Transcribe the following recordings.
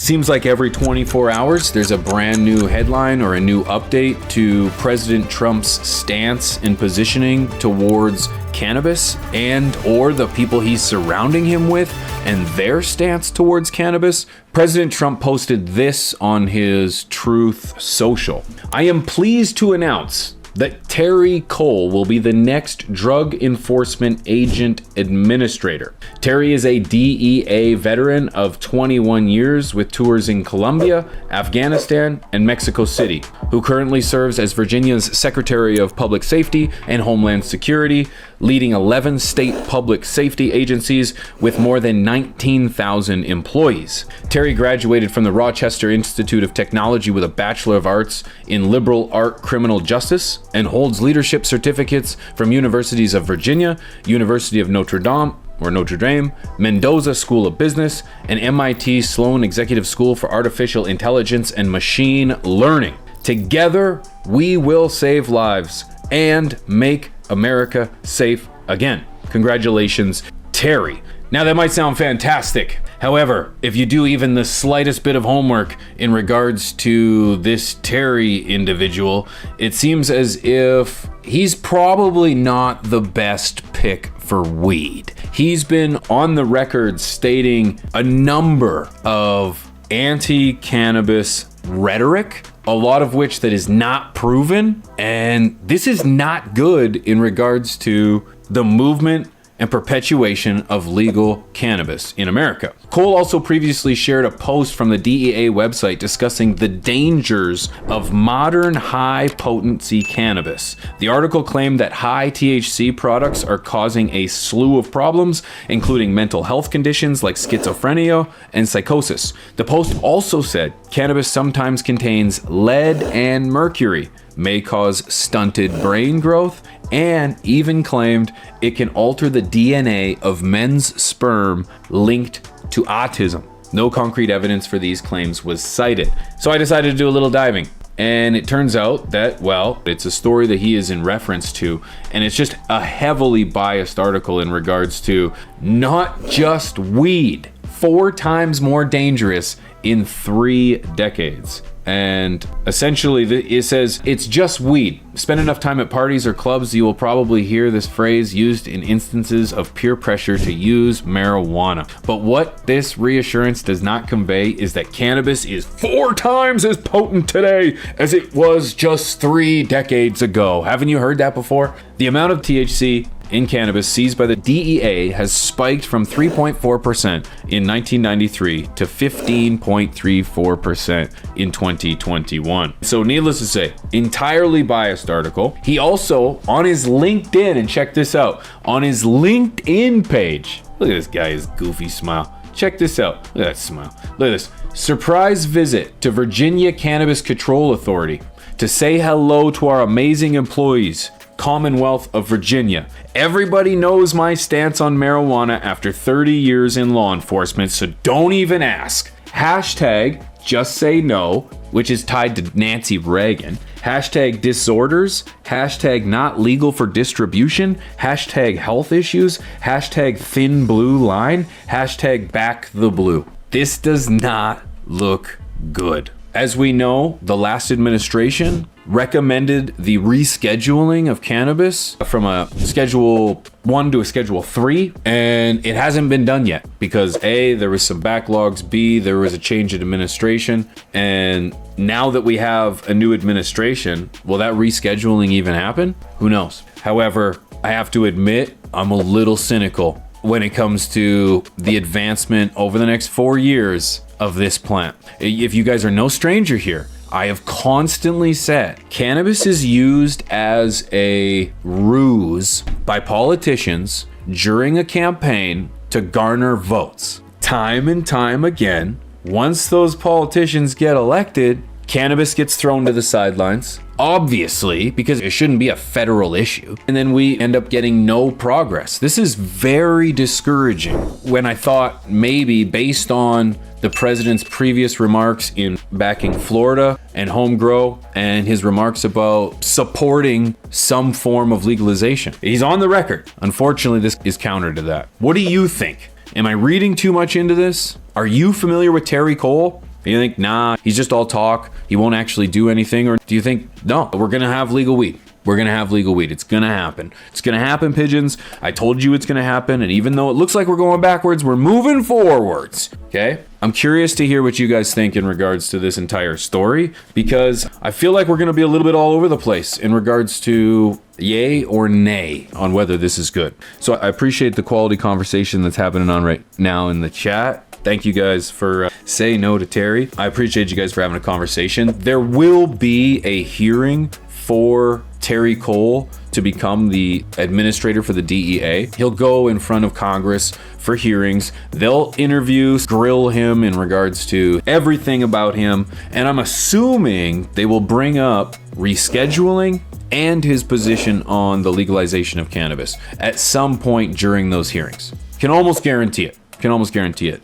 Seems like every 24 hours, there's a brand new headline or a new update to President Trump's stance and positioning towards cannabis and or the people he's surrounding him with and their stance towards cannabis. President Trump posted this on his Truth Social. I am pleased to announce that Terry Cole will be the next Drug Enforcement Agent Administrator. Terry is a DEA veteran of 21 years with tours in Colombia, Afghanistan, and Mexico City, who currently serves as Virginia's Secretary of Public Safety and Homeland Security, leading 11 state public safety agencies with more than 19,000 employees. Terry graduated from the Rochester Institute of Technology with a Bachelor of Arts in Liberal Art Criminal Justice and holds leadership certificates from universities of Virginia, University of Notre Dame, Mendoza School of Business, and MIT Sloan Executive School for Artificial Intelligence and Machine Learning. Together, we will save lives and make America safe again. Congratulations, Terry. Now that might sound fantastic. However, if you do even the slightest bit of homework in regards to this Terry individual, it seems as if he's probably not the best pick for weed. He's been on the record stating a number of anti-cannabis rhetoric, a lot of which that is not proven, and this is not good in regards to the movement and perpetuation of legal cannabis in America. Cole also previously shared a post from the DEA website discussing the dangers of modern high-potency cannabis. The article claimed that high THC products are causing a slew of problems, including mental health conditions like schizophrenia and psychosis. The post also said cannabis sometimes contains lead and mercury, may cause stunted brain growth, and even claimed it can alter the DNA of men's sperm linked to autism. No concrete evidence for these claims was cited. So I decided to do a little diving. And it turns out that, well, it's a story that he is in reference to, and it's just a heavily biased article in regards to not just weed, 4 times more dangerous in 3 decades. And essentially it says it's just weed. Spend enough time at parties or clubs, you will probably hear this phrase used in instances of peer pressure to use marijuana. But what this reassurance does not convey is that cannabis is 4 times as potent today as it was just 3 decades ago. Haven't you heard that before? The amount of THC in cannabis seized by the DEA has spiked from 3.4% in 1993 to 15.34% in 2021. So needless to say, entirely biased article. He also, on his LinkedIn, and check this out, on his LinkedIn page, look at this guy's goofy smile. Check this out. Look at that smile. Look at this. Surprise visit to Virginia Cannabis Control Authority to say hello to our amazing employees. Commonwealth of Virginia. Everybody knows my stance on marijuana after 30 years in law enforcement, so don't even ask. Hashtag just say no, which is tied to Nancy Reagan. Hashtag disorders. Hashtag not legal for distribution. Hashtag health issues. Hashtag thin blue line. Hashtag back the blue. This does not look good. As we know, the last administration recommended the rescheduling of cannabis from a Schedule 1 to a Schedule 3, and it hasn't been done yet because A, there was some backlogs, B, there was a change in administration, and now that we have a new administration, will that rescheduling even happen? Who knows? However, I have to admit, I'm a little cynical when it comes to the advancement over the next 4 years of this plant. If you guys are no stranger here, I have constantly said cannabis is used as a ruse by politicians during a campaign to garner votes. Time and time again, once those politicians get elected, cannabis gets thrown to the sidelines. Obviously, because it shouldn't be a federal issue. And then we end up getting no progress. This is very discouraging when I thought maybe based on the president's previous remarks in backing Florida and home grow and his remarks about supporting some form of legalization. He's on the record. Unfortunately, this is counter to that. What do you think? Am I reading too much into this? Are you familiar with Terry Cole? You think, nah, he's just all talk, he won't actually do anything? Or do you think, no, we're gonna have legal weed? We're gonna have legal weed. It's gonna happen. It's gonna happen, pigeons. I told you it's gonna happen. And even though it looks like we're going backwards, we're moving forwards. Okay? I'm curious to hear what you guys think in regards to this entire story, because I feel like we're gonna be a little bit all over the place in regards to yay or nay on whether this is good. So I appreciate the quality conversation that's happening on right now in the chat. Thank you guys for saying no to Terry. I appreciate you guys for having a conversation. There will be a hearing for Terry Cole to become the administrator for the DEA. He'll go in front of Congress for hearings. They'll interview, grill him in regards to everything about him. And I'm assuming they will bring up rescheduling and his position on the legalization of cannabis at some point during those hearings. Can almost guarantee it.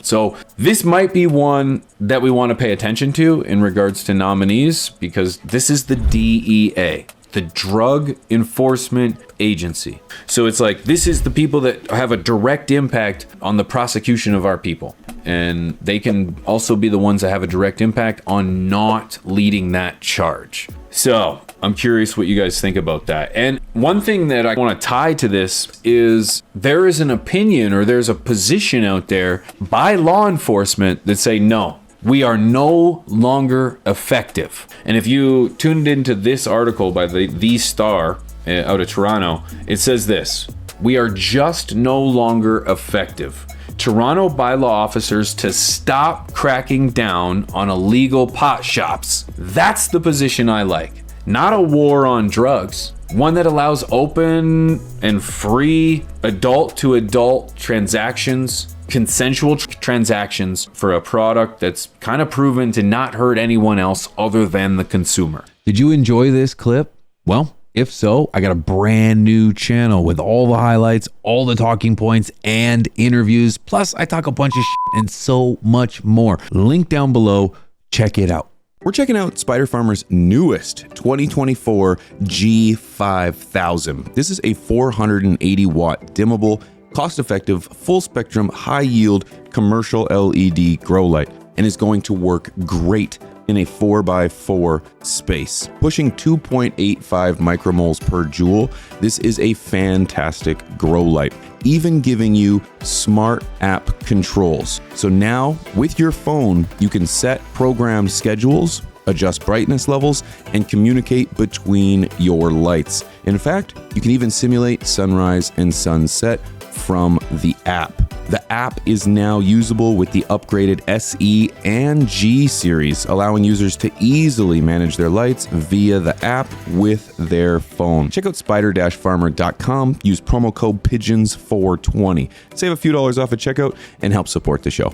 So this might be one that we want to pay attention to in regards to nominees, because this is the DEA, the Drug Enforcement Agency. So it's like, this is the people that have a direct impact on the prosecution of our people. And they can also be the ones that have a direct impact on not leading that charge. So I'm curious what you guys think about that. And one thing that I want to tie to this is there is an opinion, or there's a position out there by law enforcement that say, no, we are no longer effective. And if you tuned into this article by the Star out of Toronto, it says this: we are just no longer effective. Toronto bylaw officers to stop cracking down on illegal pot shops. That's the position I like. Not a war on drugs. One that allows open and free adult to adult transactions, consensual transactions for a product that's kind of proven to not hurt anyone else other than the consumer. Did you enjoy this clip? Well, if so, I got a brand new channel with all the highlights, all the talking points, and interviews. Plus, I talk a bunch of shit and so much more. Link down below. Check it out. We're checking out Spider Farmer's newest 2024 G5000. This is a 480 watt dimmable, cost-effective, full-spectrum, high-yield commercial LED grow light, and is going to work great in a 4x4 space. Pushing 2.85 micromoles per joule, this is a fantastic grow light, even giving you smart app controls. So now, with your phone, you can set programmed schedules, adjust brightness levels, and communicate between your lights. In fact, you can even simulate sunrise and sunset from the app. The app is now usable with the upgraded SE and G series, allowing users to easily manage their lights via the app with their phone. Check out spider-farmer.com, use promo code PIGEONS420. Save a few dollars off at checkout and help support the show.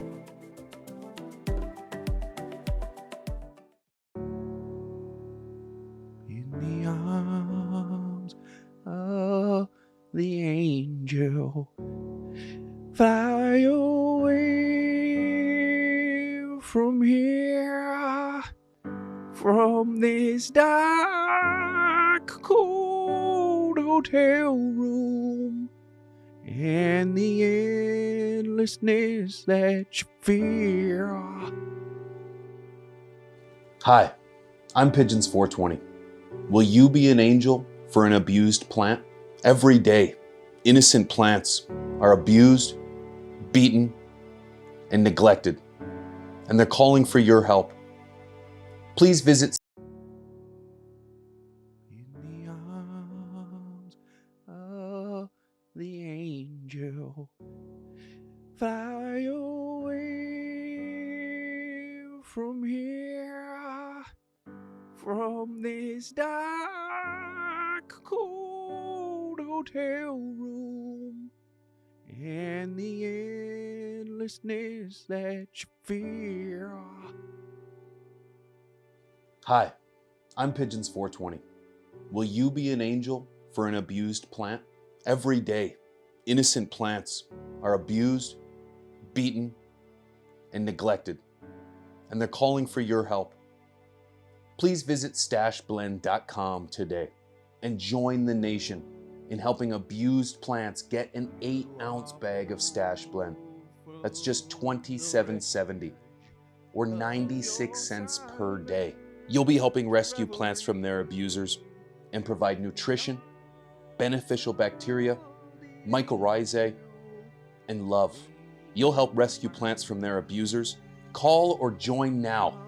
In the arms of the angel, fly away from here, from this dark, cold hotel room, and the endlessness that you fear. Hi, I'm Pigeons420. Will you be an angel for an abused plant? Every day, innocent plants are abused, beaten, and neglected, and they're calling for your help. Please visit In the arms of the angel, fly away from here, from this dark, cold hotel room, and the endlessness that you fear. Hi, I'm Pigeons420. Will you be an angel for an abused plant? Every day, innocent plants are abused, beaten, and neglected, and they're calling for your help. Please visit stashblend.com today and join the nation in helping abused plants get an 8-ounce bag of Stash Blend. That's just $27.70. or 96 cents per day. You'll be helping rescue plants from their abusers and provide nutrition, beneficial bacteria, mycorrhizae, and love. You'll help rescue plants from their abusers. Call or join now,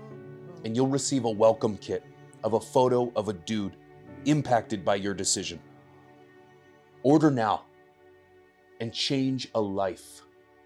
and you'll receive a welcome kit of a photo of a dude impacted by your decision. Order now and change a life.